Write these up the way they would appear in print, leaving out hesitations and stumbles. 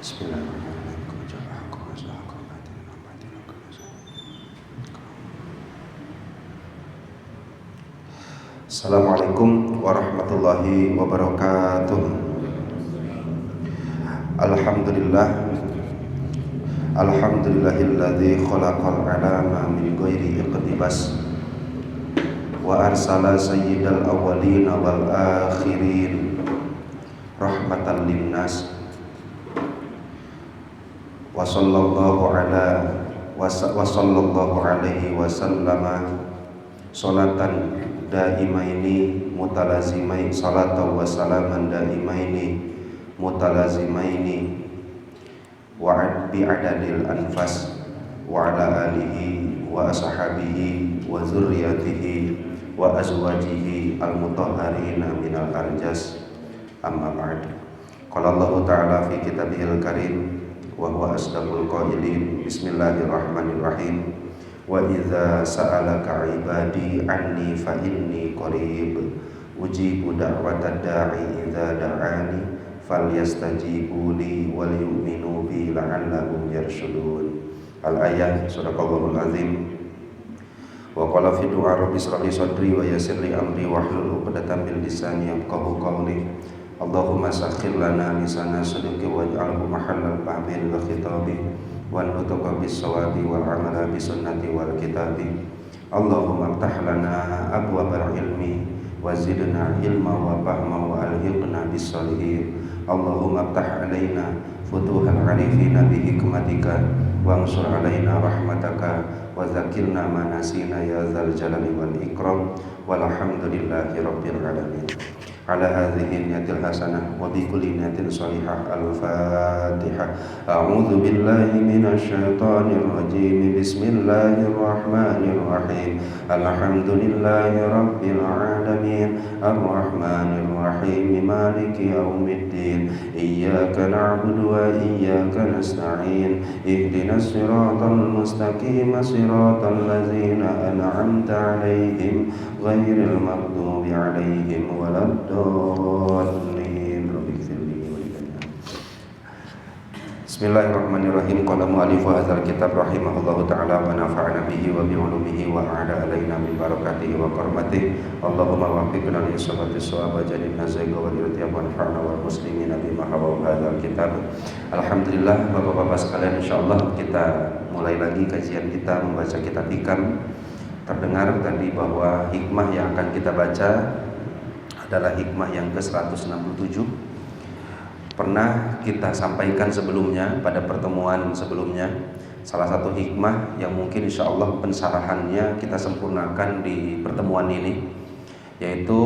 Assalamualaikum warahmatullahi wabarakatuh. Alhamdulillahilladzi khalaqal alama min ghairi iqtibas wa arsala sayyidal awwalina wal akhirin rahmatan linnas wa sallallahu alaihi wasallama salatan daimaini mutalazimain salatan wa salaman daimaini mutalazimaini wa bi adadil anfas wa ala alihi wa ashabihi wa zurriyatihi wa azwajihi al-mutahharina minal arjas, amma ba'd. Qala Allah Ta'ala fi kitabihil karim wa huwa asdaqul qailin, bismillahirrahmanirrahim, wa idza sa'alaka ibadi anni fa inni qarib ujibu da'watad da'i idza da'ani falyastajibu li wal yu'minu bi la'allahum yarshudun. Al-ayat, sadaqallahul azim. Wa qala fi du'a rabbi shrah li sadri wa yassir li amri wahlul 'uqdatam min lisani yafqahu qawli. Allahumma sakhkhir lana lisana sidqi waj'alhu mahallal fahmi lil khitabi wa nutqa bis sawabi wal amala bis sunnati wal kitabi. Allahumma iftah lana abwabal ilmi wa zidna ilma wa fahma wa alhiqna bis salihin. Allahumma iftah alaina futuhal arifina bi hikmatika wa ansur alaina rahmataka wa zakirna ma nasina ya dzal jalali wal ikram walhamdulillahi rabbil alamin. Ala hadhihi niyatil hasanah wa bi kulli niyatin salihah. Al-Fatihah. A'udzu billahi minasy syaithanir rajim. Bismillahirrahmanirrahim. Alhamdulillahi rabbil alamin. Arrahmanir rahim. Maliki yaumiddin. Iyyaka na'budu wa iyyaka nasta'in. Ihdinas siratal mustaqim. Siratal ladzina an'amta 'alaihim ghairil maghdubi 'alaihim waladdallin. Bismillahirrahmanirrahim. Qala mu'allifu hadzal kitab rahimahullahu ta'ala wa nafa'ana bihi wa bi 'ulumihi wa 'ala alaina min barakatihi wa karmatihi. Allahumma waffiqna li sabati shawab wa janibna zayga wa irtiyab wa nafa'na wal muslimina bima hawa hadzal kitab. Alhamdulillah, Bapak-bapak sekalian, insyaallah kita mulai lagi kajian kita membaca kitab Hikam. Terdengar tadi bahwa hikmah yang akan kita baca adalah hikmah yang ke-167. Pernah kita sampaikan sebelumnya, pada pertemuan sebelumnya, salah satu hikmah yang mungkin insya Allah pensarahannya kita sempurnakan di pertemuan ini, yaitu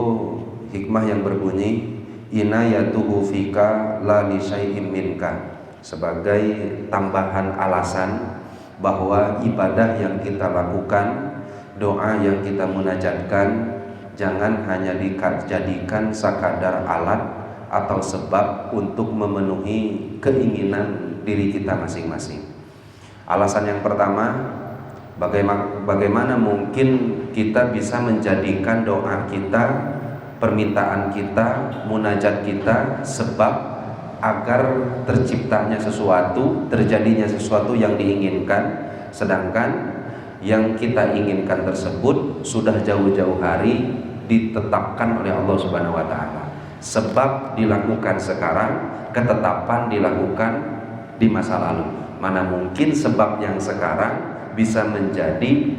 hikmah yang berbunyi inayatuhu fika la li syai'in minka, sebagai tambahan alasan bahwa ibadah yang kita lakukan, doa yang kita munajatkan, jangan hanya dijadikan sekadar alat atau sebab untuk memenuhi keinginan diri kita masing-masing. Alasan yang pertama, bagaimana mungkin kita bisa menjadikan doa kita, permintaan kita, munajat kita sebab agar terciptanya sesuatu, terjadinya sesuatu yang diinginkan, sedangkan yang kita inginkan tersebut sudah jauh-jauh hari ditetapkan oleh Allah Subhanahu wa taala. Sebab dilakukan sekarang, ketetapan dilakukan di masa lalu. Mana mungkin sebab yang sekarang bisa menjadi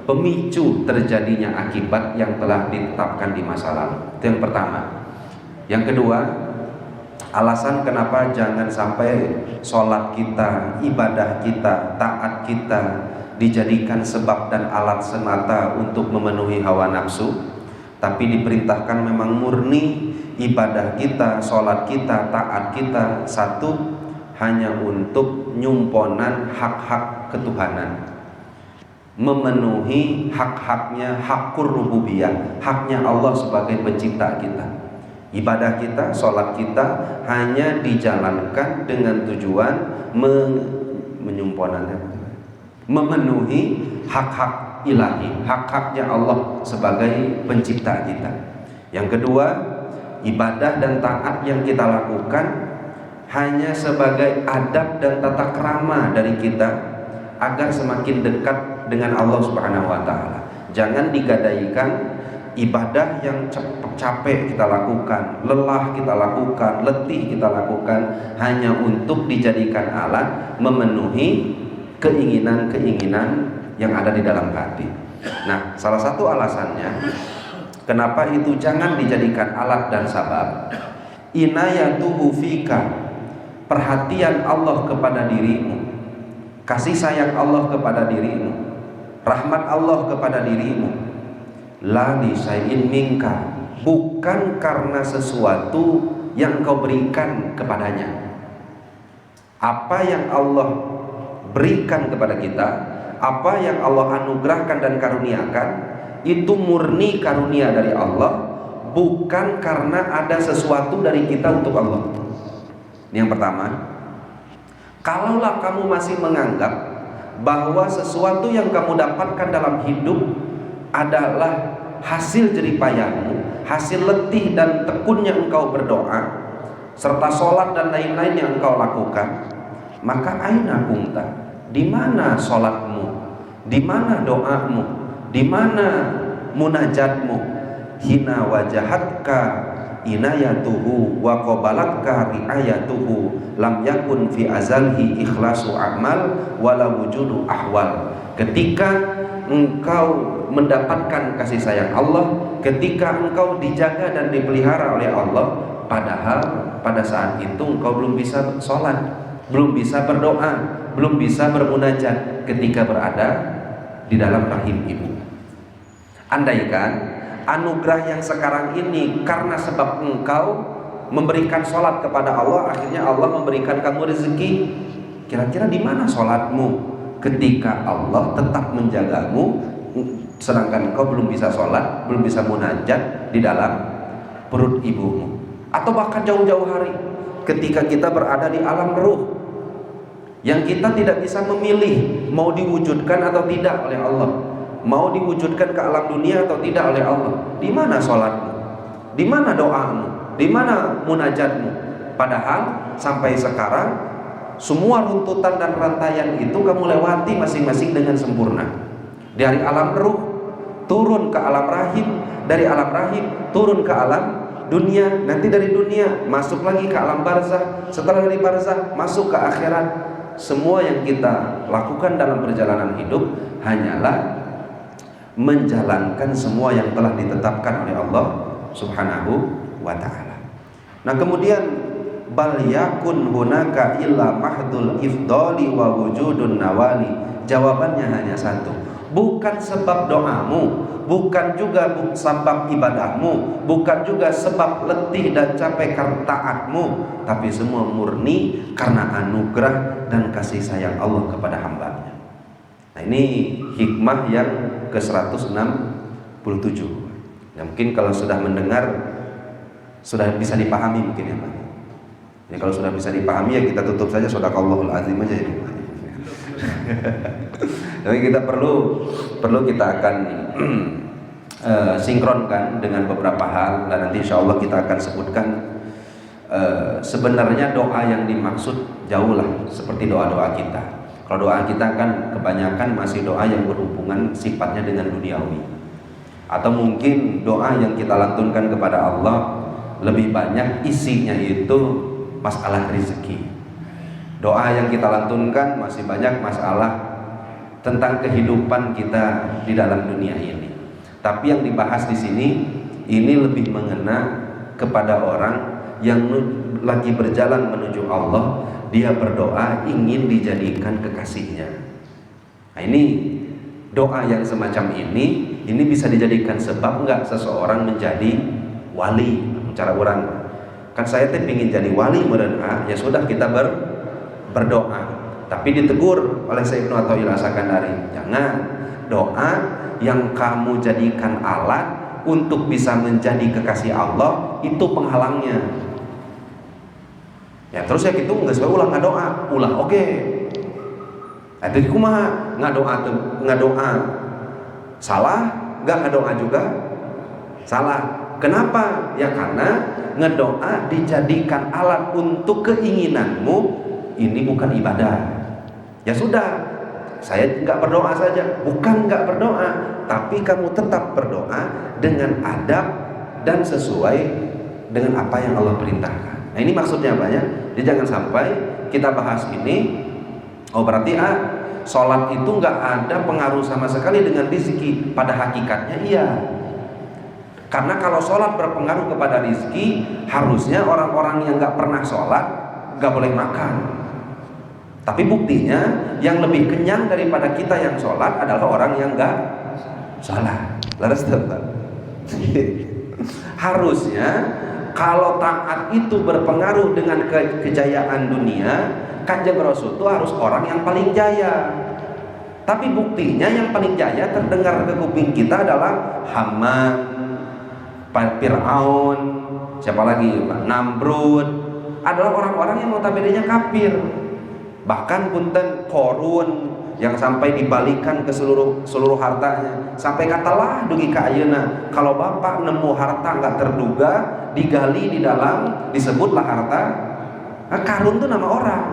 pemicu terjadinya akibat yang telah ditetapkan di masa lalu. Itu yang pertama. Yang kedua, alasan kenapa jangan sampai sholat kita, ibadah kita, taat kita dijadikan sebab dan alat semata untuk memenuhi hawa nafsu, tapi diperintahkan memang murni ibadah kita, sholat kita, taat kita satu hanya untuk nyumponan hak-hak ketuhanan, memenuhi hak-haknya, hakkur rububiyah, haknya Allah sebagai pencipta kita. Ibadah kita, sholat kita hanya dijalankan dengan tujuan memenuhi hak-hak ilahi, hak-haknya Allah sebagai pencipta kita. Yang kedua, ibadah dan taat yang kita lakukan hanya sebagai adab dan tata krama dari kita agar semakin dekat dengan Allah Subhanahu wa taala. Jangan digadaikan ibadah yang capek kita lakukan, lelah kita lakukan, letih kita lakukan hanya untuk dijadikan alat memenuhi keinginan-keinginan yang ada di dalam hati. Nah, salah satu alasannya kenapa itu jangan dijadikan alat dan sabab, inayatuhu fika, perhatian Allah kepada dirimu, kasih sayang Allah kepada dirimu, rahmat Allah kepada dirimu, la li syai'in minka, bukan karena sesuatu yang kau berikan kepadanya. Apa yang Allah berikan kepada kita, apa yang Allah anugerahkan dan karuniakan, itu murni karunia dari Allah, bukan karena ada sesuatu dari kita untuk Allah. Ini yang pertama. Kalaulah kamu masih menganggap bahwa sesuatu yang kamu dapatkan dalam hidup adalah hasil jerih payahmu, hasil letih dan tekunnya engkau berdoa, serta sholat dan lain-lain yang engkau lakukan, maka aina kunta, di mana sholatmu, di mana doamu, di mana munajatmu, hina wajahatka inayatuhu wa qabalatka riayatuhu lam yakun fi azalhi ikhlasu amal wala wujudu ahwal. Ketika engkau mendapatkan kasih sayang Allah, ketika engkau dijaga dan dipelihara oleh Allah, padahal pada saat itu engkau belum bisa sholat, belum bisa berdoa, belum bisa bermunajat ketika berada di dalam rahim ibu. Andaikan anugerah yang sekarang ini karena sebab engkau memberikan sholat kepada Allah, akhirnya Allah memberikan kamu rezeki, kira-kira di mana sholatmu ketika Allah tetap menjagamu, sedangkan engkau belum bisa sholat, belum bisa munajat di dalam perut ibumu? Atau bahkan jauh-jauh hari ketika kita berada di alam ruh yang kita tidak bisa memilih mau diwujudkan atau tidak oleh Allah, mau diwujudkan ke alam dunia atau tidak oleh Allah, di mana sholatmu, di mana doamu, di mana munajatmu? Padahal sampai sekarang semua runtutan dan rantaian itu kamu lewati masing-masing dengan sempurna. Dari alam ruh turun ke alam rahim, dari alam rahim turun ke alam dunia, nanti dari dunia masuk lagi ke alam barzah, setelah dari barzah masuk ke akhirat. Semua yang kita lakukan dalam perjalanan hidup hanyalah menjalankan semua yang telah ditetapkan oleh Allah Subhanahu wa ta'ala. Nah, kemudian bal yakun hunaka illa mahdul ifdali wa wujudun nawali. Jawabannya hanya satu, bukan sebab doamu, bukan juga sebab ibadahmu, bukan juga sebab letih dan capek taatmu, tapi semua murni karena anugerah dan kasih sayang Allah kepada hambanya. Nah, ini hikmah yang ke-167. Ya, mungkin kalau sudah mendengar sudah bisa dipahami mungkin ya Pak. Ya, kalau sudah bisa dipahami ya kita tutup saja shadaqallahul azim aja ya. Tapi kita perlu kita akan sinkronkan dengan beberapa hal, dan nanti insya Allah kita akan sebutkan sebenarnya doa yang dimaksud jauhlah seperti doa-doa kita. Kalau doa kita kan kebanyakan masih doa yang berhubungan sifatnya dengan duniawi, atau mungkin doa yang kita lantunkan kepada Allah lebih banyak isinya itu masalah rezeki. Doa yang kita lantunkan masih banyak masalah tentang kehidupan kita di dalam dunia ini. Tapi yang dibahas di sini ini lebih mengena kepada orang yang lagi berjalan menuju Allah, dia berdoa ingin dijadikan kekasihnya. Nah, ini doa yang semacam ini bisa dijadikan sebab enggak seseorang menjadi wali. Cara orang kan saya teh ingin jadi wali meureun, ya sudah kita berdoa. Tapi ditegur oleh Syekh Ibnu Athaillah As-Sakandari, jangan doa yang kamu jadikan alat untuk bisa menjadi kekasih Allah itu penghalangnya. Ya terus ya gitu nggak sesuai ulah ngadoa, ulah oke. Jadi kumaha ngadoa salah, nggak ngadoa juga salah. Kenapa? Ya karena ngedoa dijadikan alat untuk keinginanmu, ini bukan ibadah. Ya sudah, saya nggak berdoa saja. Bukan nggak berdoa, tapi kamu tetap berdoa dengan adab dan sesuai dengan apa yang Allah perintahkan. Nah ini maksudnya apa ya? Jadi jangan sampai kita bahas ini, oh berarti sholat itu nggak ada pengaruh sama sekali dengan rezeki. Pada hakikatnya iya. Karena kalau sholat berpengaruh kepada rezeki, harusnya orang-orang yang nggak pernah sholat nggak boleh makan. Tapi buktinya yang lebih kenyang daripada kita yang sholat adalah orang yang nggak sholat. Laras tetap. Harusnya kalau taat itu berpengaruh dengan kejayaan dunia, Kanjeng Rasul itu harus orang yang paling jaya. Tapi buktinya yang paling jaya terdengar ke kuping kita adalah Haman, Fir'aun, siapa lagi? Namrud, adalah orang-orang yang notabene-nya kafir. Bahkan punten Korun yang sampai dibalikan ke seluruh hartanya, sampai katalah dugi ka ayeuna, kalau bapak nemu harta nggak terduga digali di dalam, disebutlah harta. Nah, Karun itu nama orang,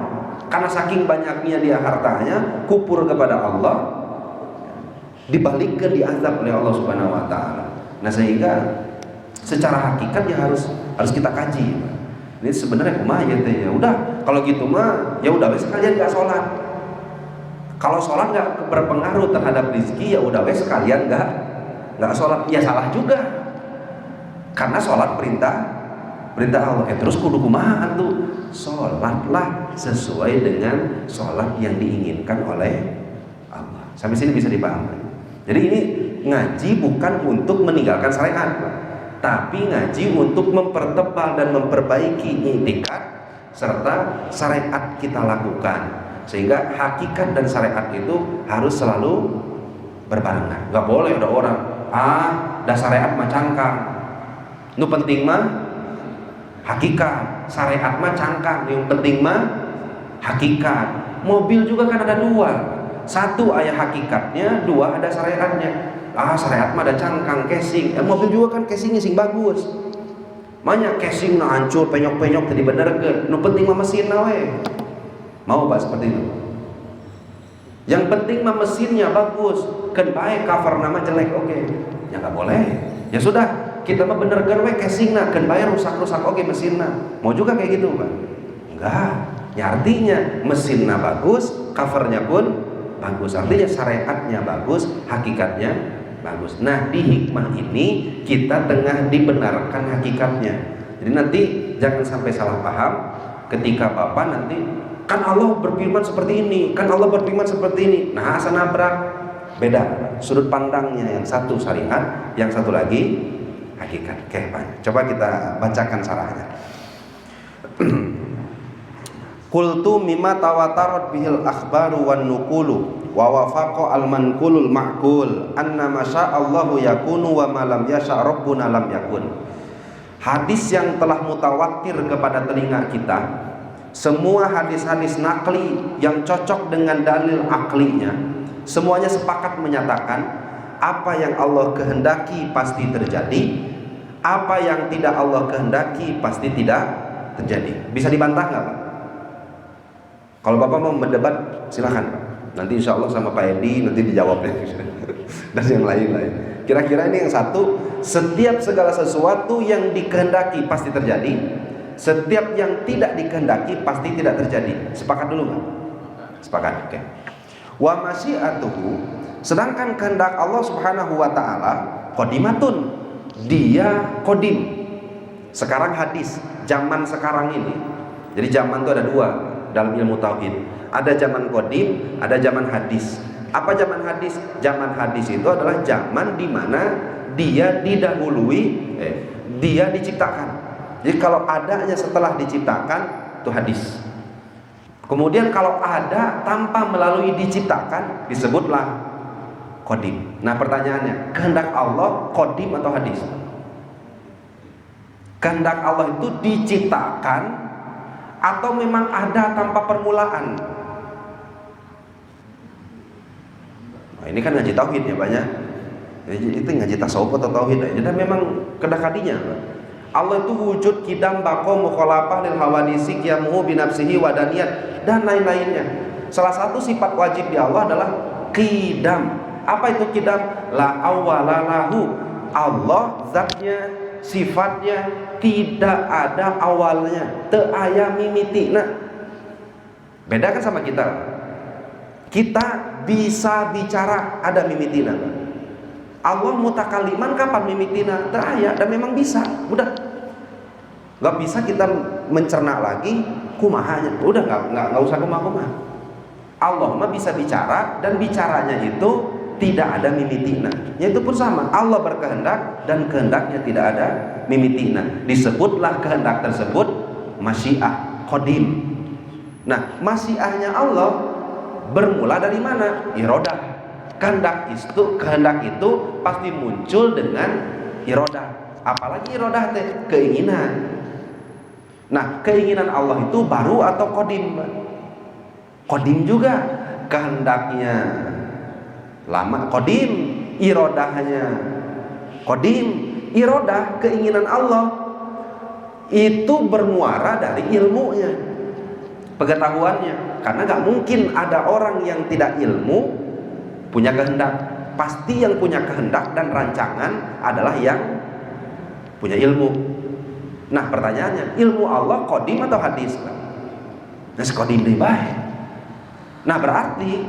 karena saking banyaknya dia hartanya, kufur kepada Allah, dibalikkan, diazab oleh Allah Subhanahu Wa Taala. Nah sehingga secara hakikat ya harus kita kaji. Ini sebenarnya kumaha ya, udah kalau gitu mah ya udah wes sekalian nggak sholat. Kalau sholat nggak berpengaruh terhadap rezeki, ya udah wes sekalian nggak sholat. Ya salah juga, karena sholat perintah Allah. Terus kudu kumaha tuh? Sholatlah sesuai dengan sholat yang diinginkan oleh Allah. Sampai sini bisa dipahami. Jadi ini ngaji bukan untuk meninggalkan syariat, tapi ngaji untuk mempertebal dan memperbaiki itikat serta syariat kita lakukan. Sehingga hakikat dan syariat itu harus selalu berbarengan. Gak boleh ada orang dah syariat mah cangkang, nu penting mah hakikat. Syariat mah cangkang, yang penting mah hakikat. Mobil juga kan ada dua, satu ayah hakikatnya, dua ada syariatnya. Syariat mah ada cangkang, casing. Mobil juga kan casingnya sing bagus. Banyak casing na hancur, penyok-penyok tadi bener ke. Nu penting mah mesin we. Mau Pak seperti itu? Yang penting mah mesinnya bagus, kan baik, cover nama jelek, oke. Ya nggak boleh. Ya sudah, kita mah bener we casingna, kan baik rusak-rusak oke mesinnya. Mau juga kayak gitu Pak? Enggak. Ya artinya mesinnya bagus, covernya pun bagus. Artinya syariatnya bagus, hakikatnya bagus. Nah di hikmah ini kita tengah dibenarkan hakikatnya. Jadi nanti jangan sampai salah paham ketika Bapak nanti, kan Allah berfirman seperti ini, kan Allah berfirman seperti ini. Nah asa nabrak, beda sudut pandangnya, yang satu syariat, yang satu lagi hakikat. Oke Pak, coba kita bacakan sarahnya. Qultu mimma tawatarat bihil akhbaru wan nuqulu wa wafaqa al manqulul ma'qul anna ma sya'allahu yakunu wa ma lam yasha' rabbuna lam yakun. Hadis yang telah mutawatir kepada telinga kita, semua hadis-hadis nakli yang cocok dengan dalil aklinya, semuanya sepakat menyatakan apa yang Allah kehendaki pasti terjadi, apa yang tidak Allah kehendaki pasti tidak terjadi. Bisa dibantah nggak Pak? Kalau Bapak mau mendebat silahkan Pak. Nanti insya Allah sama Pak Edi nanti dijawab dan yang lain-lain. Kira-kira ini yang satu, setiap segala sesuatu yang dikehendaki pasti terjadi, setiap yang tidak dikehendaki pasti tidak terjadi. Sepakat dulu nggak? Sepakat, oke. Wa masyiatuhu, sedangkan kehendak Allah Subhanahu wa taala qadimatun, dia qadim. Sekarang hadis zaman sekarang ini. Jadi zaman itu ada dua dalam ilmu tauhid. Ada zaman qadim, ada zaman hadis. Apa zaman hadis? Zaman hadis itu adalah zaman di mana dia didahului, dia diciptakan. Jadi kalau adanya setelah diciptakan itu hadis. Kemudian kalau ada tanpa melalui diciptakan disebutlah qadim. Nah pertanyaannya, kehendak Allah qadim atau hadis? Kehendak Allah itu diciptakan atau memang ada tanpa permulaan? Nah, ini kan ngaji tauhid ya banyak. Itu ngaji tasawuf atau tauhid. Jadi memang kedakadinya Allah itu wujud kidam baqo mukhalafah lil hawadisi qiyamuhu bi nafsihi wa daniyat dan lain-lainnya. Salah satu sifat wajib di Allah adalah qidam. Apa itu qidam? La awwala lahu. Allah zatnya, sifatnya tidak ada awalnya, teu aya mimitina. Beda kan sama kita. Kita bisa bicara, ada mimitina. Allah mutakaliman kapan mimitina? Teu aya dan memang bisa. Udah. Gak bisa kita mencerna lagi kumahanya. Udah enggak usah kumah-kumah. Allah mah bisa bicara dan bicaranya itu tidak ada mimitina. Itu pun sama. Allah berkehendak dan kehendaknya tidak ada mimitina. Disebutlah kehendak tersebut masyiah qadim. Nah, masyiahnya Allah bermula dari mana? Irodah. Kehendak itu pasti muncul dengan irodah. Apalagi irodah teh keinginan. Nah, keinginan Allah itu baru atau qadim? Qadim juga. Kehendaknya lama, qadim. Irodahnya qadim. Irodah, keinginan Allah itu bermuara dari ilmunya, pengetahuannya. Karena gak mungkin ada orang yang tidak ilmu punya kehendak. Pasti yang punya kehendak dan rancangan adalah yang punya ilmu. Nah pertanyaannya, ilmu Allah qadim atau hadis? Nah qadim deh baik. Nah berarti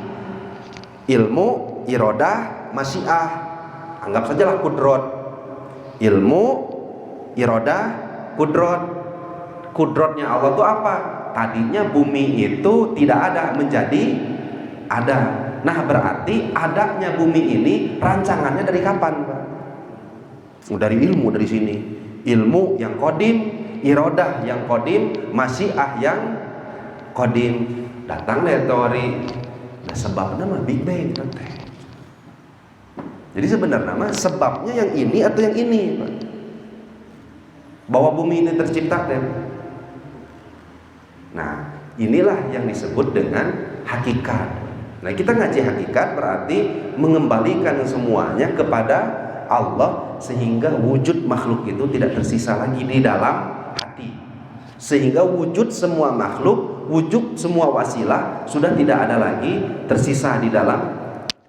ilmu, irodah, masyiah, anggap sajalah kudrot. Ilmu, irodah, kudrot. Kudrotnya Allah itu apa? Tadinya bumi itu tidak ada, menjadi ada. Nah berarti adanya bumi ini rancangannya dari kapan, Pak? Dari ilmu, dari sini. Ilmu yang qadim, irodah yang qadim, masyiah yang qadim. Datang deh teori. Nah sebabnya mah Big Bang nanti. Jadi sebenarnya mah sebabnya yang ini atau yang ini, Pak? Bahwa bumi ini tercipta teh. Nah, inilah yang disebut dengan hakikat. Nah, kita ngaji hakikat berarti mengembalikan semuanya kepada Allah sehingga wujud makhluk itu tidak tersisa lagi di dalam hati. Sehingga wujud semua makhluk, wujud semua wasilah sudah tidak ada lagi tersisa di dalam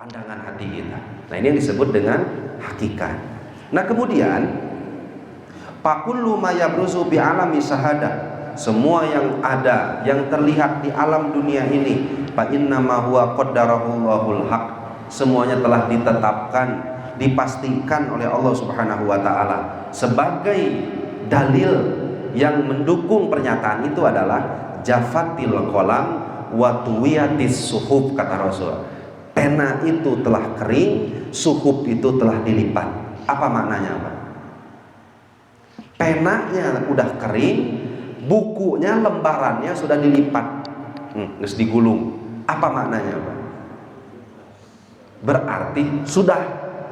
pandangan hati kita. Nah, ini yang disebut dengan hakikat. Nah, kemudian fakullu ma yabruzu bi alami syahadah. Semua yang ada, yang terlihat di alam dunia ini, fa inna ma huwa qaddarahullahul haq. Semuanya telah ditetapkan, dipastikan oleh Allah Subhanahu wa taala. Sebagai dalil yang mendukung pernyataan itu adalah jafatil qalam wa tuwiyatis suhuf, kata Rasul. Pena itu telah kering, suhuf itu telah dilipat. Apa maknanya, Pak? Penanya udah kering, bukunya, lembarannya sudah dilipat, terus digulung. Apa maknanya, Pak? Berarti sudah,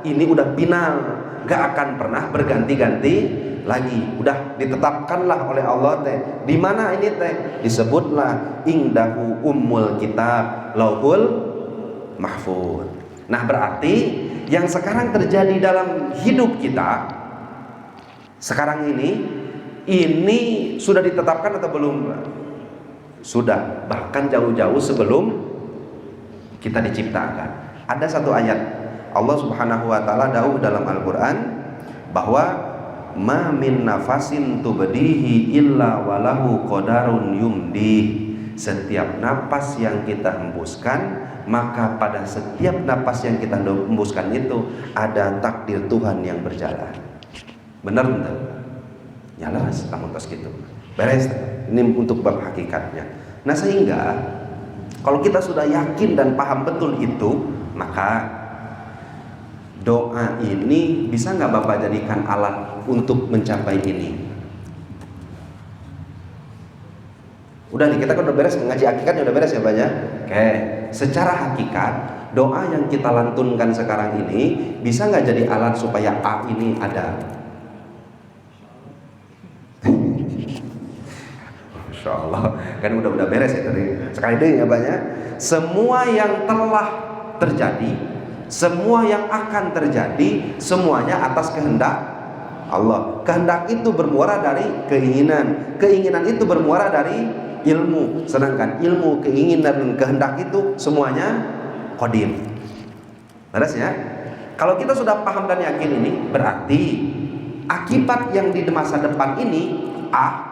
ini udah final, gak akan pernah berganti-ganti lagi. Udah ditetapkanlah oleh Allah teh. Di mana ini teh? Disebutlah indahu ummul kitab lauhul mahfuz. Nah berarti yang sekarang terjadi dalam hidup kita sekarang ini sudah ditetapkan atau belum? Sudah, bahkan jauh-jauh sebelum kita diciptakan. Ada satu ayat Allah Subhanahu wa taala dawuh dalam Al-Qur'an bahwa ma min nafasin tubdihi illa walahu qadarun yumdi. Setiap napas yang kita hembuskan, maka pada setiap napas yang kita hembuskan itu ada takdir Tuhan yang berjalan. Benar benar. Nyalas namun tos gitu. Beres. Ini untuk bab hakikatnya. Nah sehingga kalau kita sudah yakin dan paham betul itu, maka doa ini bisa nggak Bapak jadikan alat untuk mencapai ini? Udah nih, kita kan udah beres mengaji hakikatnya, udah beres ya Pak ya. Oke, secara hakikat doa yang kita lantunkan sekarang ini bisa nggak jadi alat supaya A ini ada? Insya Allah kan udah beres ya tadi. Sekali deh ya Pak ya. Semua yang telah terjadi semua yang akan terjadi semuanya atas kehendak Allah. Kehendak itu bermuara dari keinginan, keinginan itu bermuara dari ilmu, sedangkan ilmu, keinginan, dan kehendak itu semuanya qadir. Beres ya? Kalau kita sudah paham dan yakin ini, berarti akibat yang di masa depan ini,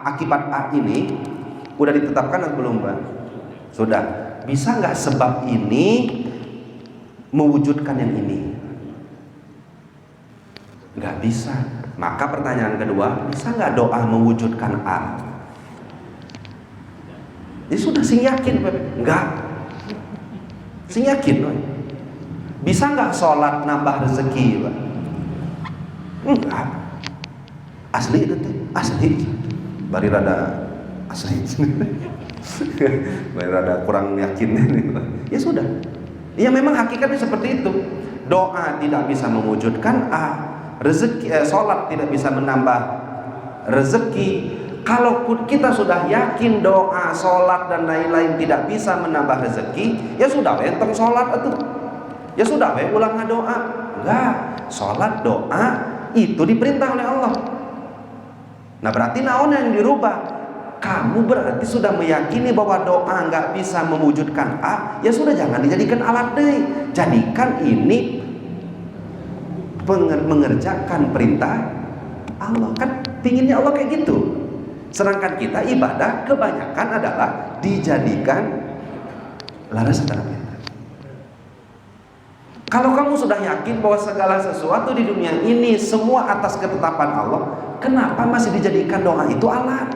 akibat A ini udah ditetapkan atau belum, Pak? Sudah. Bisa nggak sebab ini mewujudkan yang ini? Nggak bisa. Maka pertanyaan kedua, bisa nggak doa mewujudkan A? Ya sudah, sing yakin, Pak. Nggak. Sing yakin, Pak. Bisa nggak sholat nambah rezeki, Pak? Enggak. Asli itu tuh, asli. Bari rada asli. Bari rada kurang yakin ini, Pak. Ya sudah. Ya memang hakikatnya seperti itu. Doa tidak bisa mewujudkan A. Rezeki, sholat tidak bisa menambah rezeki. Kalau kita sudah yakin doa, sholat dan lain-lain tidak bisa menambah rezeki, ya sudah, enteng sholat itu. Ya sudah, ulang doa. Enggak, sholat, doa itu diperintah oleh Allah. Nah berarti naon yang dirubah? Kamu berarti sudah meyakini bahwa doa nggak bisa mewujudkan A. Ya sudah, jangan dijadikan alat deh. Jadikan ini mengerjakan perintah Allah. Kan pinginnya Allah kayak gitu. Sedangkan kita ibadah kebanyakan adalah dijadikan laras antara perintah. Kalau kamu sudah yakin bahwa segala sesuatu di dunia ini semua atas ketetapan Allah, kenapa masih dijadikan doa itu alat?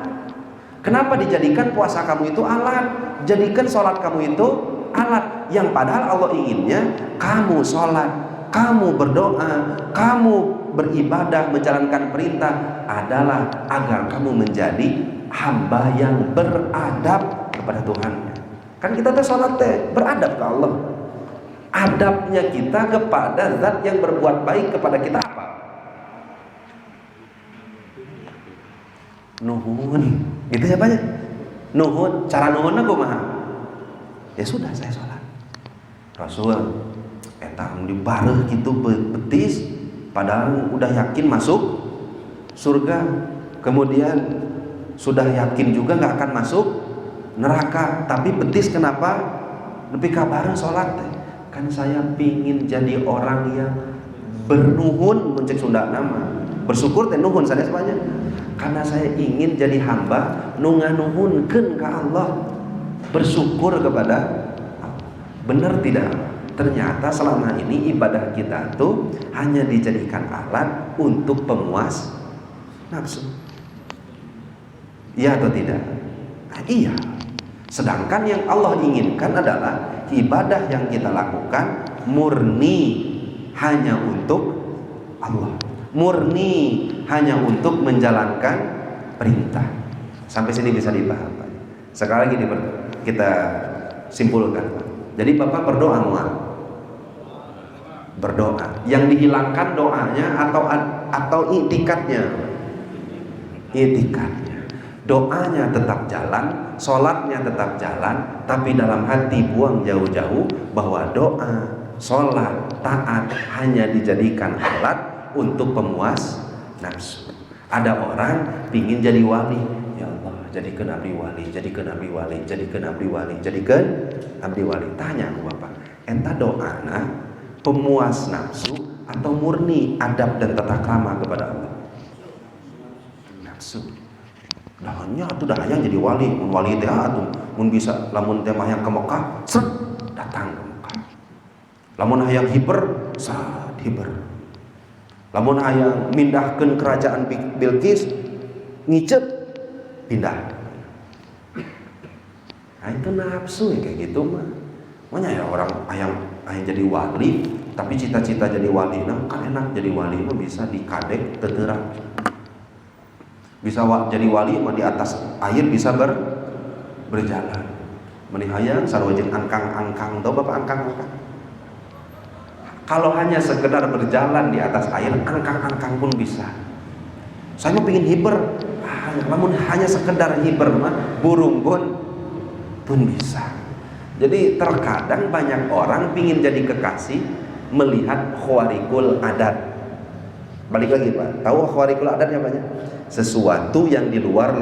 Kenapa dijadikan puasa kamu itu alat? Jadikan sholat kamu itu alat. Yang padahal Allah inginnya kamu sholat, kamu berdoa, kamu beribadah, menjalankan perintah adalah agar kamu menjadi hamba yang beradab kepada Tuhan. Kan kita sholat beradab ke Allah. Adabnya kita kepada zat yang berbuat baik kepada kita apa? Nuhun. Gitu ya Pak ya? Nuhun. Cara nuhun aku mah. Ya sudah, saya sholat. Rasul etang dibareh gitu betis, padahal udah yakin masuk surga. Kemudian sudah yakin juga nggak akan masuk neraka, tapi betis kenapa? Lebih kabar sholat. Kan saya pingin jadi orang yang bernuhun, mencek Sunda nama bersyukur teh nuhun saya semuanya, karena saya ingin jadi hamba nunganuhunkeun ka Allah, bersyukur kepada Allah. Benar tidak? Ternyata selama ini ibadah kita tuh hanya dijadikan alat untuk pemuas nafsu. Iya atau tidak? Nah, iya. Sedangkan yang Allah inginkan adalah ibadah yang kita lakukan murni hanya untuk Allah, murni hanya untuk menjalankan perintah. Sampai sini bisa dipaham, Pak. Sekarang lagi kita simpulkan, Pak. Jadi Bapak berdoa mual, berdoa. Yang dihilangkan doanya atau itikadnya? Itikadnya. Doanya tetap jalan, sholatnya tetap jalan, tapi dalam hati buang jauh-jauh bahwa doa, sholat, taat hanya dijadikan alat untuk pemuas nafsu. Ada orang pingin jadi wali, ya Allah, jadikan abdi wali, jadikan abdi wali, jadikan abdi wali, jadikan abdi wali. Tanya aku Bapak, entah doana pemuas nafsu atau murni adab dan tata krama kepada Allah? Nafsu. Dahanya atuh dah hayang jadi wali, mun wali teh atuh mun bisa lamun teh hayang ke Mekah, sret datang ke Mekah. Lamun hayang hiber, sret hiber. Lamun hayang mindahkeun kerajaan Bilqis, ngicet pindah. Nah itu nafsu ya kayak gitu mah. Makanya ya orang hayang jadi wali, tapi cita-cita jadi wali nah kan enak jadi wali mah bisa dikadek teterang. Bisa jadi wali mah di atas air bisa berjalan. Meni hayang sarwajin angkang-angkang, tahu Bapak angkang-angkang? Kalau hanya sekedar berjalan di atas air, angkang-angkang pun bisa. Saya mau pingin hiber, namun hanya sekedar hiber mah burung pun bisa. Jadi terkadang banyak orang pingin jadi kekasih, melihat khawarikul adat. Balik lagi Pak, tahu khawarikul adatnya banyak? Sesuatu yang di luar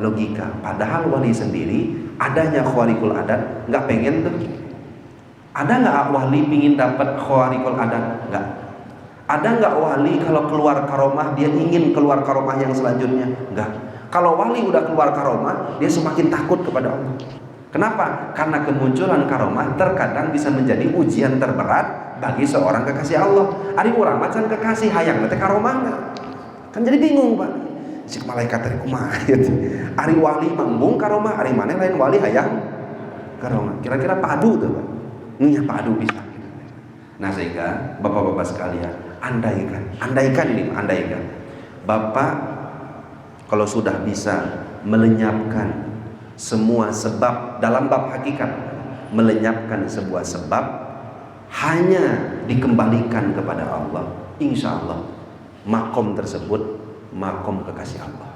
logika. Padahal wali sendiri adanya khawarikul adat nggak pengen tuh. Ada nggak wali pingin dapat khawarikul adat? Nggak. Ada nggak wali kalau keluar karomah dia ingin keluar karomah yang selanjutnya? Nggak. Kalau wali udah keluar karomah dia semakin takut kepada Allah. Kenapa? Karena kemunculan karomah terkadang bisa menjadi ujian terberat bagi seorang kekasih Allah. Ari urang macan kekasih hayang teh karomah enggak? Kan jadi bingung, Pak. Si malaikat tadi kumaha gitu. Ari wali manggung karomah, ari maneh lain wali hayang karomah. Kira-kira padu tuh, Pak. Nya padu bisa gitu. Nah, sehingga Bapak-bapak sekalian, andaikan Bapak kalau sudah bisa melenyapkan semua sebab dalam bab hakikat, melenyapkan sebuah sebab hanya dikembalikan kepada Allah, insya Allah makom tersebut makom kekasih Allah.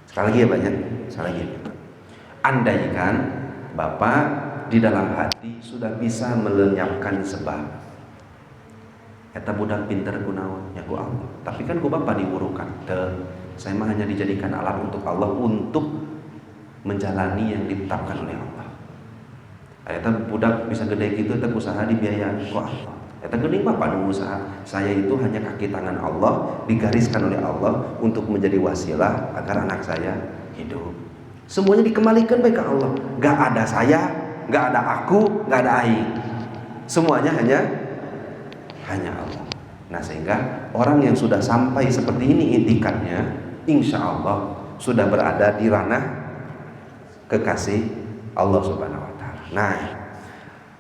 Sekali lagi ya banyak, sekali lagi. Andaikan Bapak di dalam hati sudah bisa melenyapkan sebab, eta budak pinter kunaon ya ku Allah. Tapi kan ku Bapak diurukan, saya mah hanya dijadikan alat untuk Allah untuk menjalani yang ditetapkan oleh Allah. Eta budak bisa gede gitu, eta usaha dibiayai kok Allah. Eta geuning Bapak nu usaha. Saya itu hanya kaki tangan Allah, digariskan oleh Allah untuk menjadi wasilah agar anak saya hidup. Semuanya dikembalikan baik ke Allah. Gak ada saya, gak ada aku, gak ada aing. Semuanya hanya Allah. Nah, sehingga orang yang sudah sampai seperti ini intikannya, insya Allah sudah berada di ranah kekasih Allah Subhanahu wa taala. Nah,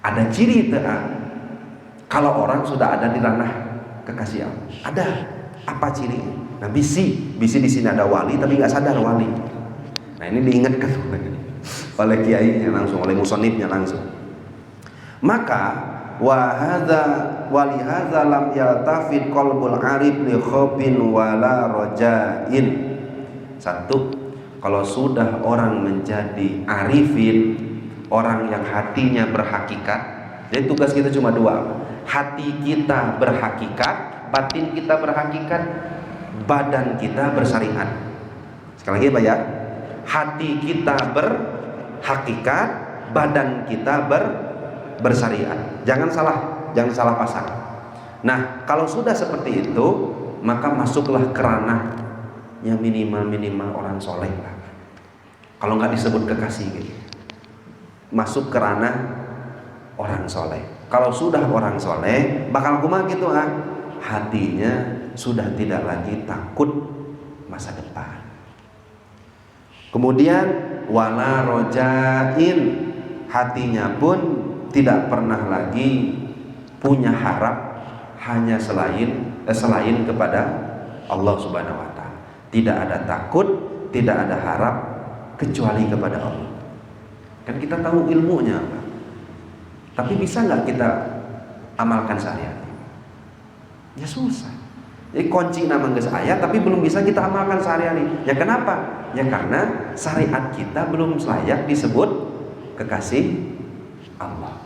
ada ciri kalau orang sudah ada di ranah kekasih Allah. Ada apa ciri? Nah, bisi di sini ada wali tapi nggak sadar wali. Nah, ini diingatkan oleh kiainya langsung, oleh musonifnya langsung. Maka walihadza lam yaltafid qalbul arif li khaufin wala rajain. Satu, kalau sudah orang menjadi arifin, orang yang hatinya berhakikat, jadi tugas kita cuma dua. Hati kita berhakikat, batin kita berhakikat, badan kita bersyariat. Sekali lagi Pak ya, hati kita berhakikat, badan kita bersyariat. Jangan salah pasang. Nah, kalau sudah seperti itu, maka masuklah ke ranah yang minimal orang soleh lah. Kalau nggak disebut kekasih gitu, masuk ke ranah orang soleh. Kalau sudah orang soleh, bakal kumaha gitu hatinya sudah tidak lagi takut masa depan. Kemudian wala rojain, hatinya pun tidak pernah lagi punya harap hanya selain kepada Allah Subhanahu wa taala. Tidak ada takut, tidak ada harap kecuali kepada Allah. Kan kita tahu ilmunya apa, tapi bisa nggak kita amalkan sehari-hari? Ya susah. Jadi kunci nama geus aya tapi belum bisa kita amalkan sehari-hari. Ya kenapa? Ya karena syariat kita belum layak disebut kekasih Allah.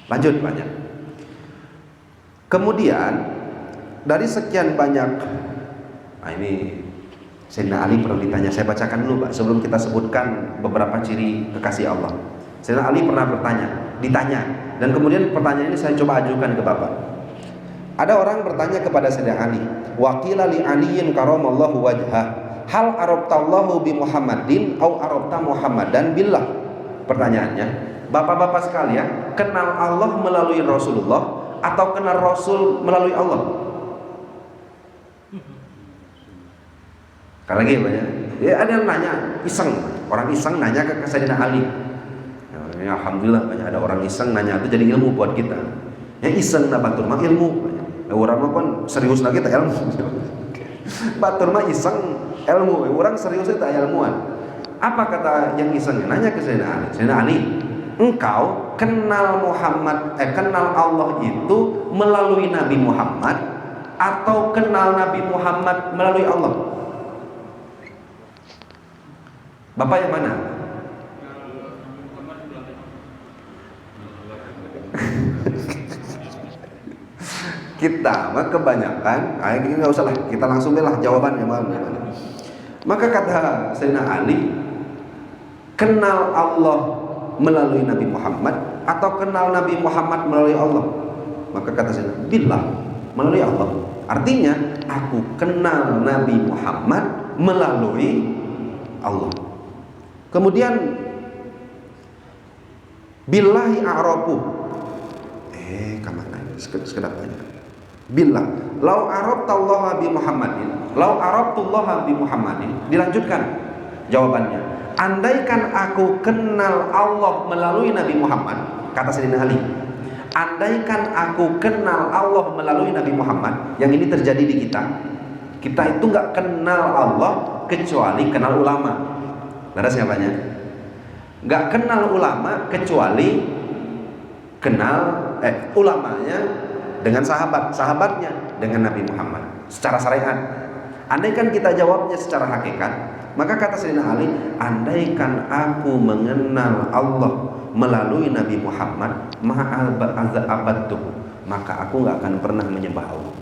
Lanjut banyak. Kemudian dari sekian banyak, ini Sayyidina Ali pernah ditanya, saya bacakan dulu Pak sebelum kita sebutkan beberapa ciri kekasih Allah. Sayyidina Ali pernah ditanya, dan kemudian pertanyaan ini saya coba ajukan ke Bapak. Ada orang bertanya kepada Sayyidina Ali, waqila li aliyin karamallahu wajhah, hal arabtallahu bi Muhammadin au arabta Muhammadan billah. Pertanyaannya, Bapak-bapak sekalian, kenal Allah melalui Rasulullah atau kenal Rasul melalui Allah? Sekali lagi banyak. Ya, ada yang nanya, orang iseng nanya ke Sayyidina Ali. Ya, alhamdulillah banyak ada orang iseng nanya, itu jadi ilmu buat kita. Yang iseng batur mah ilmu. Orang mah kan serius lagi tak ilmu. Batur mah iseng ilmu, orang serius itu ilmuwan. Apa kata yang iseng? Nanya ke Sayyidina Ali. Sayyidina Ali, engkau kenal kenal Allah itu melalui Nabi Muhammad atau kenal Nabi Muhammad melalui Allah? Bapak yang mana? Kita mah kebanyakan, ini nggak usah lah, kita langsung lah jawabannya mana. Maka kata Sayyidina Ali, kenal Allah melalui Nabi Muhammad atau kenal Nabi Muhammad melalui Allah? Maka kata Sayyidina, billah, melalui Allah. Artinya aku kenal Nabi Muhammad melalui Allah. Kemudian billahi a'rafu. Kemana? Sekedap aja. Billah, lau arabtallaha bi Muhammadin, lau arabtullaha bi Muhammadin. Dilanjutkan jawabannya. Andaikan aku kenal Allah melalui Nabi Muhammad, kata Sayyidina Ali. Andaikan aku kenal Allah melalui Nabi Muhammad, yang ini terjadi di kita. Kita itu nggak kenal Allah kecuali kenal ulama. Laras siapanya? Nggak kenal ulama kecuali kenal ulamanya dengan sahabatnya dengan Nabi Muhammad secara syariat. Andaikan kita jawabnya secara hakikat, maka kata Sayyidina Ali, andaikan aku mengenal Allah melalui Nabi Muhammad, maka aku nggak akan pernah menyembah Allah.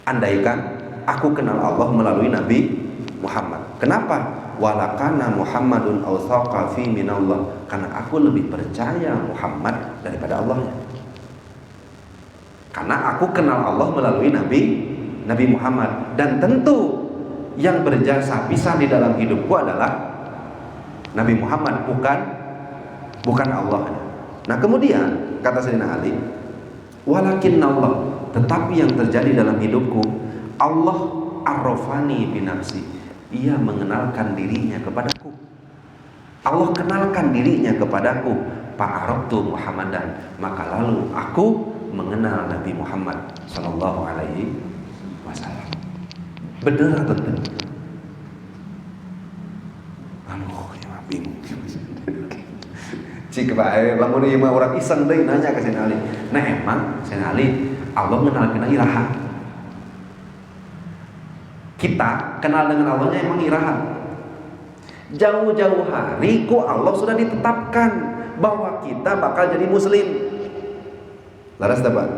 Andaikan aku kenal Allah melalui Nabi Muhammad. Kenapa? Walakana Muhammadun awthaqa fi minallah, karena aku lebih percaya Muhammad daripada Allahnya. Karena aku kenal Allah melalui Nabi Muhammad. Dan tentu yang berjasa bisa di dalam hidupku adalah Nabi Muhammad, bukan Allah. Nah kemudian kata Sayyidina Ali, walakin Allah, tetapi yang terjadi dalam hidupku, Allah arrofani binafsi, ia mengenalkan dirinya kepadaku. Allah kenalkan dirinya kepadaku. Fa'arabtu Muhammadan, maka lalu aku mengenal Nabi Muhammad Sallallahu Alaihi Wasallam. Benar atau tidak? Ya bingung. Cik bae, lamun ieu mah urang iseng deui nanya ke Sayyidina Ali. Nah emang Sayyidina Ali, Allah mengenal kita iraha. Kita kenal dengan Allahnya emang iraha. Jauh-jauh hari ku Allah sudah ditetapkan bahwa kita bakal jadi muslim. Laras dapat.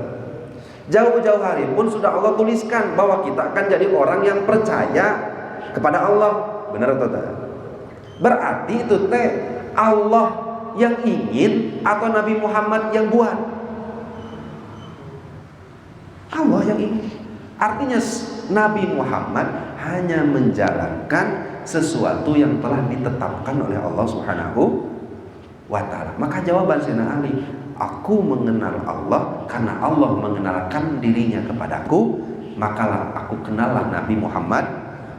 Jauh-jauh hari pun sudah Allah tuliskan bahwa kita akan jadi orang yang percaya kepada Allah. Benar atau tidak? Berarti itu teh Allah yang ingin atau Nabi Muhammad yang buat? Allah yang ingin. Artinya Nabi Muhammad hanya menjalankan sesuatu yang telah ditetapkan oleh Allah Subhanahu wa ta'ala. Maka jawaban Sayyidina Ali, aku mengenal Allah karena Allah mengenalkan dirinya kepadaku, makalah aku kenallah Nabi Muhammad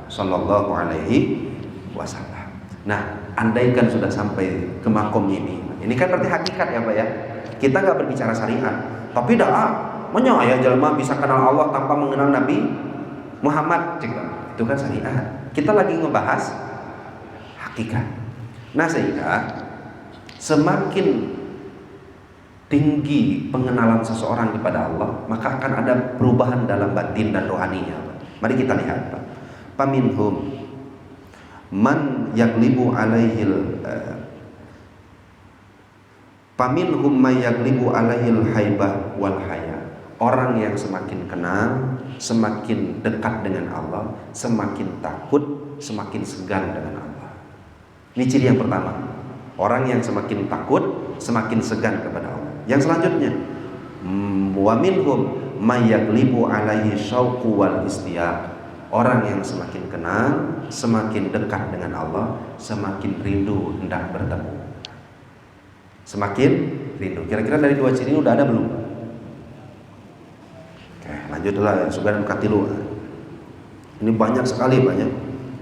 Sallallahu Alaihi Wasallam. Nah, andaikan sudah sampai ke makom ini kan berarti hakikat ya Pak ya. Kita nggak berbicara syariat, tapi menyaya jelma bisa kenal Allah tanpa mengenal Nabi Muhammad, itu kan syariat. Kita lagi ngebahas hakikat. Nah sehingga semakin tinggi pengenalan seseorang kepada Allah, maka akan ada perubahan dalam batin dan rohaninya. Mari kita lihat, Pak. Paminhum man yaglibu alaihil paminhum man yaglibu alaihil haibah wal haya. Orang yang semakin kenal, semakin dekat dengan Allah, semakin takut, semakin segan dengan Allah. Ini ciri yang pertama. Orang yang semakin takut, semakin segan kepada Allah. Yang selanjutnya, wa minhum may yaglibu alaihi syauqu wal istiyaq. Orang yang semakin kenal, semakin dekat dengan Allah, semakin rindu hendak bertemu. Semakin rindu. Kira-kira dari dua ciri ini udah ada belum? Oke, lanjutlah sugan katilu. Ini banyak sekali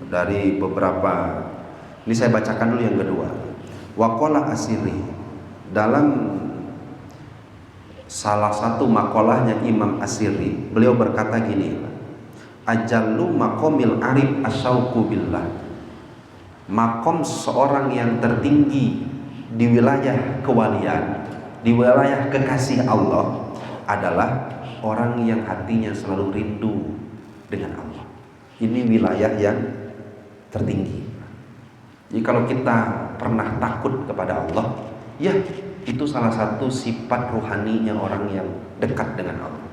dari beberapa. Ini saya bacakan dulu yang kedua. Waqala Asiri, dalam salah satu makolahnya Imam Asiri, beliau berkata gini, ajallu maqamil arif asyauqu billah. Makom seorang yang tertinggi di wilayah kewalian, di wilayah kekasih Allah adalah orang yang hatinya selalu rindu dengan Allah. Ini wilayah yang tertinggi. Jadi kalau kita pernah takut kepada Allah, ya itu salah satu sifat rohaninya orang yang dekat dengan Allah.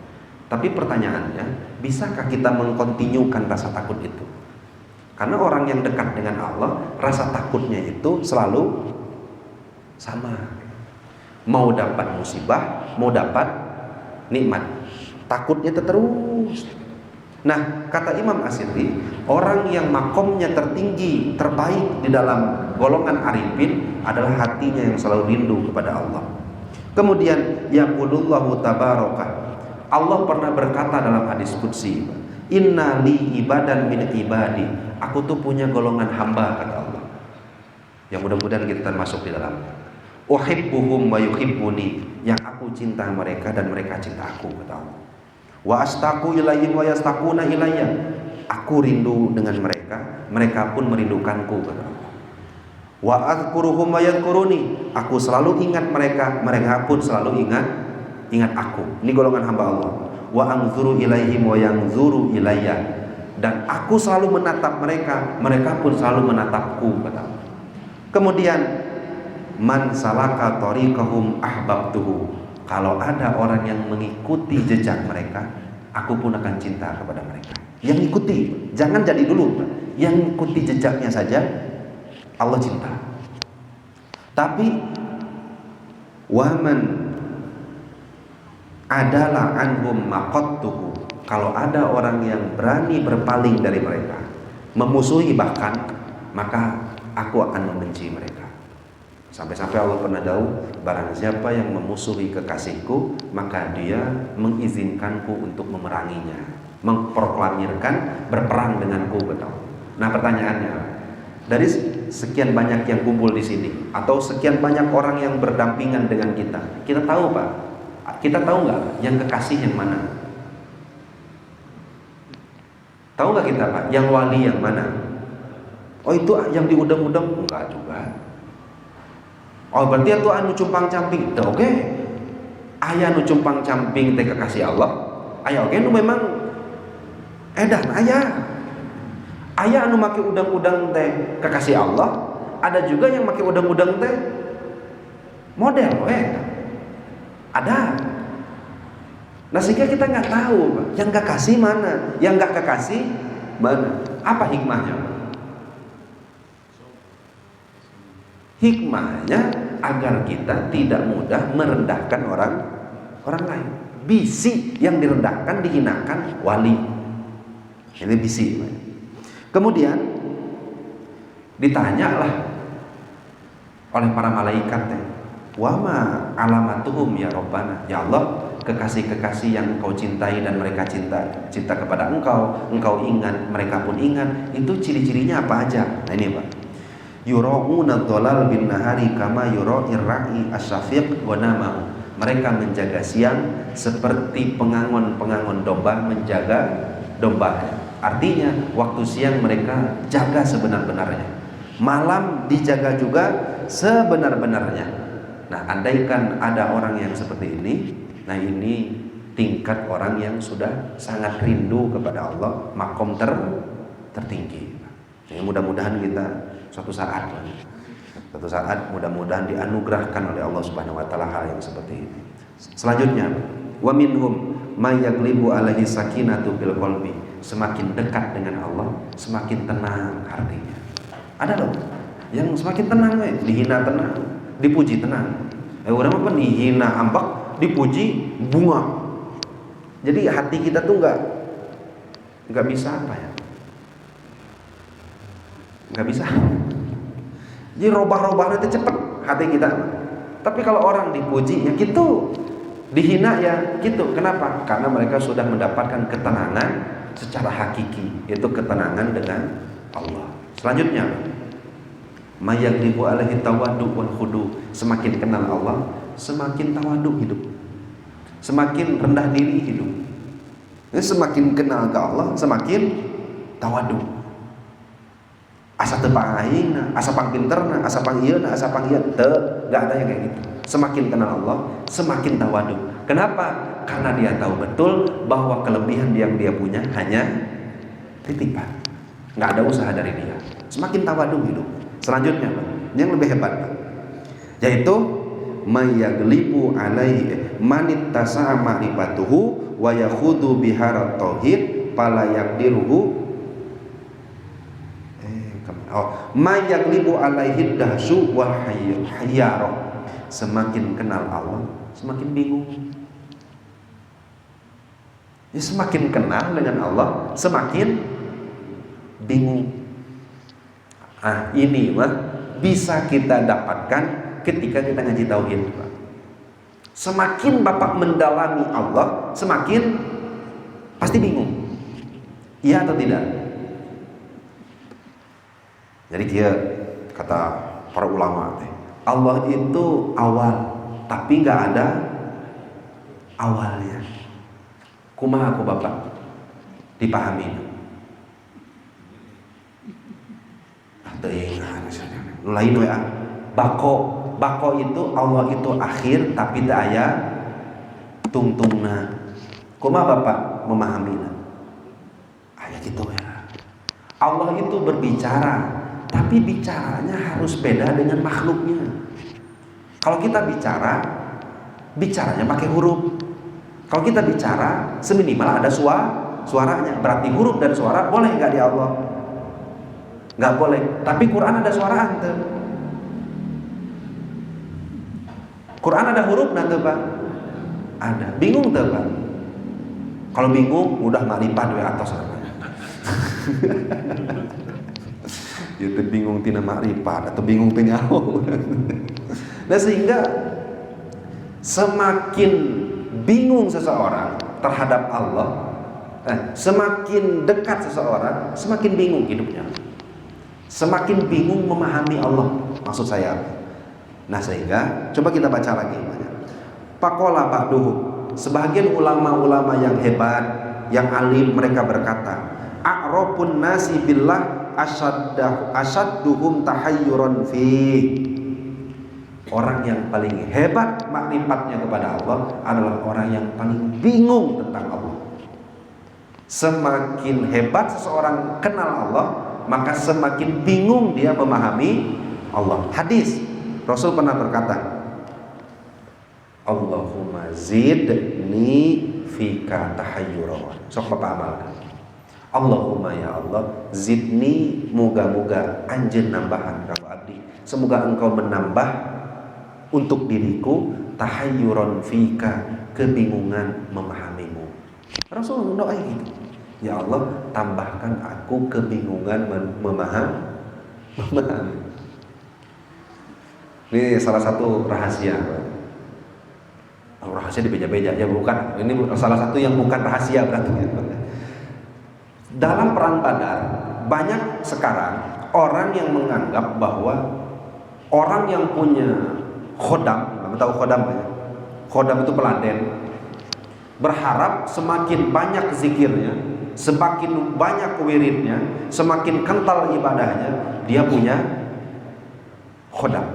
Tapi pertanyaannya, bisakah kita mengkontinyukan rasa takut itu? Karena orang yang dekat dengan Allah, rasa takutnya itu selalu sama. Mau dapat musibah, mau dapat nikmat, takutnya terus. Nah, kata Imam Asy'ari, orang yang makomnya tertinggi, terbaik di dalam golongan arifin adalah hatinya yang selalu rindu kepada Allah. Kemudian yaqulullahu tabaraka, Allah pernah berkata dalam hadis qudsi, inna li ibadan min ibadi, aku tuh punya golongan hamba, kata Allah, yang mudah-mudahan kita masuk di dalam. Uhibbuhum wa yuhibbuni, yang aku cinta mereka dan mereka cinta aku, kata Allah. Wa astaqu ilaihim wa yastaquna ilayya, aku rindu dengan mereka, mereka pun merindukanku, kata Allah. Wa adzkuruhum wa yadhkuruni, aku selalu ingat mereka, mereka pun selalu ingat aku. Ini golongan hamba Allah. Wa anzuru ilaihim wa yanzuru ilayya, dan aku selalu menatap mereka, mereka pun selalu menatapku, kata Allah. Kemudian man salaka tariqahum ahbabtuhu, kalau ada orang yang mengikuti jejak mereka, aku pun akan cinta kepada mereka. Yang ikuti, jangan jadi dulu, yang ikuti jejaknya saja Allah cinta. Tapi waman adalah anhum maqattuhu, kalau ada orang yang berani berpaling dari mereka, memusuhi bahkan, maka aku akan membenci mereka. Sampai-sampai Allah pernah tahu, barang siapa yang memusuhi kekasihku, maka dia mengizinkanku untuk memeranginya, memproklamirkan berperang denganku, betul. Nah, pertanyaannya, dari sekian banyak yang kumpul di sini, atau sekian banyak orang yang berdampingan dengan kita tahu Pak, kita tahu nggak yang kekasih yang mana? Tahu nggak kita Pak, yang wali yang mana? Oh, itu yang diudang-udang? Enggak juga. Oh, berarti itu anu cumpang camping. Oke. Okay. Aya nu cumpang camping teh kekasih Allah. Aya oke nu memang edan aya. Aya anu make udang-udang teh kekasih Allah, ada juga yang make udang-udang teh model ada. Nah, sehingga kita nggak tahu yang kekasih mana, yang nggak kekasih mana. Apa hikmahnya? Hikmahnya agar kita tidak mudah merendahkan orang lain. Bisi yang direndahkan, dihinakan wali. Ini bisi. Kemudian ditanyalah oleh para malaikat, wama alamatuhum ya Rabbana, ya Allah, kekasih-kekasih yang engkau cintai dan mereka cinta kepada engkau ingat, mereka pun ingat, itu ciri-cirinya apa aja? Nah ini Pak, yura'una dhalal bin nahari kama yura'ir ra'i asyafiq wa namahu, mereka menjaga siang seperti pengangon domba menjaga dombanya. Artinya waktu siang mereka jaga sebenar-benarnya, malam dijaga juga sebenar-benarnya. Nah, andaikan ada orang yang seperti ini, nah ini tingkat orang yang sudah sangat rindu kepada Allah, makom tertinggi. Jadi mudah-mudahan kita suatu saat mudah-mudahan dianugerahkan oleh Allah Subhanahu wa taala hal yang seperti ini. Selanjutnya, wa minhum may yaglibu alaihi sakinatu bil qalbi, semakin dekat dengan Allah semakin tenang hatinya. Ada loh yang semakin tenang, dihina tenang, dipuji tenang. Orang apa dihina ambak, dipuji bunga. Jadi hati kita tuh nggak bisa apa ya? Nggak bisa. Jadi robah-robah itu cepet hati kita. Tapi kalau orang dipuji ya gitu, dihina ya gitu. Kenapa? Karena mereka sudah mendapatkan ketenangan secara hakiki, yaitu ketenangan dengan Allah. Selanjutnya, mayaglibu alaihi tawadu wal khudu, semakin kenal Allah, semakin tawadu hidup, semakin rendah diri hidup. Ini semakin kenal ke Allah, semakin tawadu. Asa teu pangaingna, asa pang pinterna, asa pang ieuna, asa pang ieu, teu, enggak ada yang kayak gitu. Semakin kenal Allah, semakin tawadu. Kenapa? Karena dia tahu betul bahwa kelebihan yang dia punya hanya titipan, nggak ada usaha dari dia. Semakin tawadu hidup. Selanjutnya, yang lebih hebat, yaitu mayaglibu alaihi manittasa'a ma'rifatuhu wa yakhudu biharat tauhid fala yaqdiruhu mayaglibu alaihi dahsu wal hayyarah. Semakin kenal Allah semakin bingung. Ya, semakin kenal dengan Allah semakin bingung. Ini mah bisa kita dapatkan ketika kita ngaji tauhid. Semakin Bapak mendalami Allah, semakin pasti bingung. Iya atau tidak? Jadi dia kata para ulama, Allah itu awal, tapi nggak ada awalnya. Kumaha aku Bapak dipahami? Lain wa bako itu Allah itu akhir tapi tak aya tungtungna. Kumaha Bapak memahaminya? Aya gitu ya. Allah itu berbicara, tapi bicaranya harus beda dengan makhluknya. Kalau kita bicaranya pakai huruf. Kalau kita bicara, seminimal ada suaranya. Berarti huruf dan suara boleh nggak di Allah? Nggak boleh. Tapi Quran ada suara ante. Quran ada huruf nanti Pak? Ada. Bingung tuh Pak? Kalau bingung, udah makrifat we atas namanya. Itu bingung tina makrifat atau bingung tina Nah sehingga semakin bingung seseorang terhadap Allah, semakin dekat seseorang, semakin bingung hidupnya. Semakin bingung memahami Allah. Maksud saya. Nah sehingga coba kita baca lagi. Pakola ba'duhu. Sebagian ulama-ulama yang hebat, yang alim, mereka berkata, a'rafun nasi billah asyadduhum tahayyuran fi. Orang yang paling hebat makrifatnya kepada Allah adalah orang yang paling bingung tentang Allah. Semakin hebat seseorang kenal Allah, maka semakin bingung dia memahami Allah. Hadis Rasul pernah berkata, Allahumma zidni fika tahayyuran. Sok Bapak amalkan. Allahumma ya Allah, zidni, moga-moga anjeun nambahan ka abdi. Semoga engkau menambah untuk diriku tahayyuran fika, kebingungan memahamimu. Rasul doa gitu. Ya Allah, tambahkan aku kebingungan memahami. Ini salah satu rahasia. Rahasia dibeja-beja ya bukan. Ini salah satu yang bukan rahasia berarti. Dalam perang Badar banyak sekarang orang yang menganggap bahwa orang yang punya khodam, kamu tahu khodam ya? Khodam itu peladen. Berharap semakin banyak zikirnya, semakin banyak wiridnya, semakin kental ibadahnya, dia punya khodam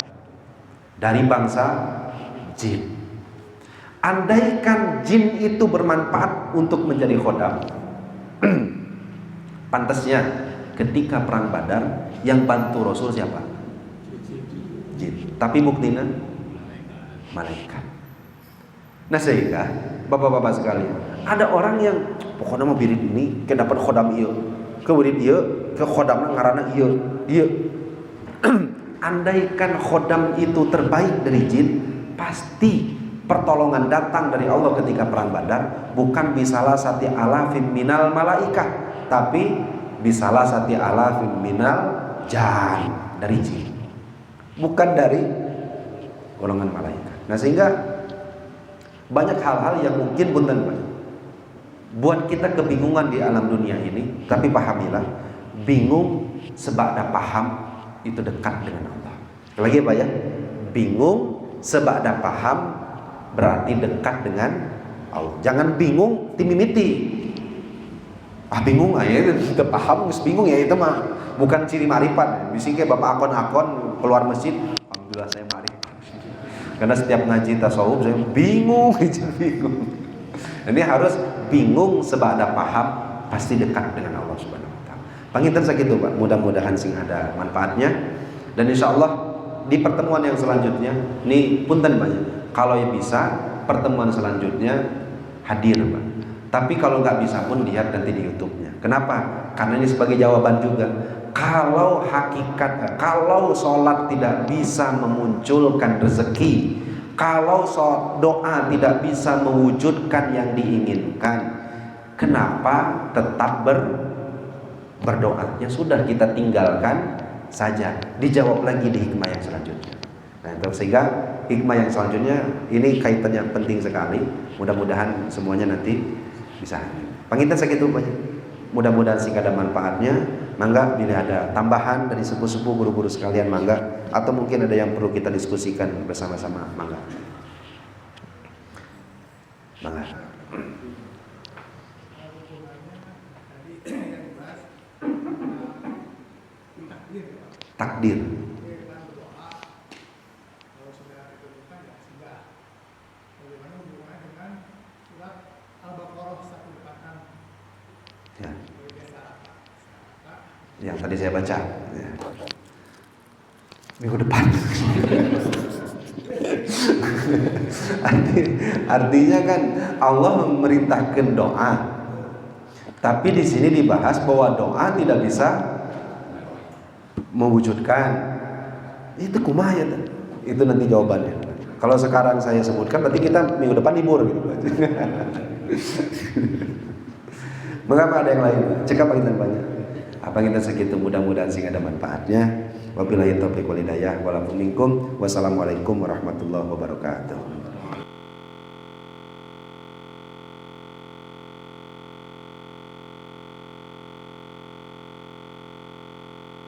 dari bangsa jin. Andaikan jin itu bermanfaat untuk menjadi khodam, pantasnya ketika perang Badar yang bantu Rasul siapa? Jin. Tapi buktinya malaikat. Nah sehingga bapak-bapak sekalian, ada orang yang pokoknya mau birid ini ke dapat khodam ieu, ke wirid ieu, ke khodamna ngaranna ieu. Andaikan khodam itu terbaik dari jin, pasti pertolongan datang dari Allah ketika perang Badar bukan bisalah sati alafim minal malaikah, tapi bisalah sati alafim minal jan, dari jin, bukan dari golongan malaikat. Nah sehingga banyak hal-hal yang mungkin punten buat kita kebingungan di alam dunia ini, tapi pahamilah, bingung sebab paham itu dekat dengan Allah. Lagi apa ya? Bingung sebab paham berarti dekat dengan Allah. Jangan bingung timimiti. Bingung aja kita paham geus bingung ya, itu mah bukan ciri marifat. Bisi ke bapak akon-akon keluar masjid, alhamdulillah saya marifat. Karena setiap ngaji tasawuf saya bingung. Ini harus bingung sebab paham pasti dekat dengan Allah Subhanahu wa taala. Panginten sakitu Pak, mudah-mudahan sing ada manfaatnya dan insyaallah di pertemuan yang selanjutnya, nih punten Pak, kalau bisa pertemuan selanjutnya hadir Pak. Tapi kalau nggak bisa pun lihat nanti di YouTube-nya. Kenapa? Karena ini sebagai jawaban juga. Kalau kalau sholat tidak bisa memunculkan rezeki, kalau doa tidak bisa mewujudkan yang diinginkan, kenapa tetap berdoa? Ya sudah, kita tinggalkan saja. Dijawab lagi di hikmah yang selanjutnya. Nah, sehingga hikmah yang selanjutnya ini kaitannya penting sekali. Mudah-mudahan semuanya nanti bisa. Panginten segitu banyak. Mudah-mudahan sih ada manfaatnya. Mangga bila ada tambahan dari sepuh-sepuh guru-guru sekalian, mangga, atau mungkin ada yang perlu kita diskusikan bersama-sama, mangga. Mangga. Takdir. Ya. Yang tadi saya baca ya. Minggu depan. Artinya kan Allah memerintahkan doa, tapi di sini dibahas bahwa doa tidak bisa mewujudkan. Itu kumaha ya? Itu nanti jawabannya. Kalau sekarang saya sebutkan, berarti kita minggu depan libur gitu. Mengapa ada yang lain? Cekap kita banyak. Apa kita segitu, mudah-mudahan sih ada manfaatnya. Wabillahi taufiq wal hidayah. Wassalamualaikum warahmatullahi wabarakatuh.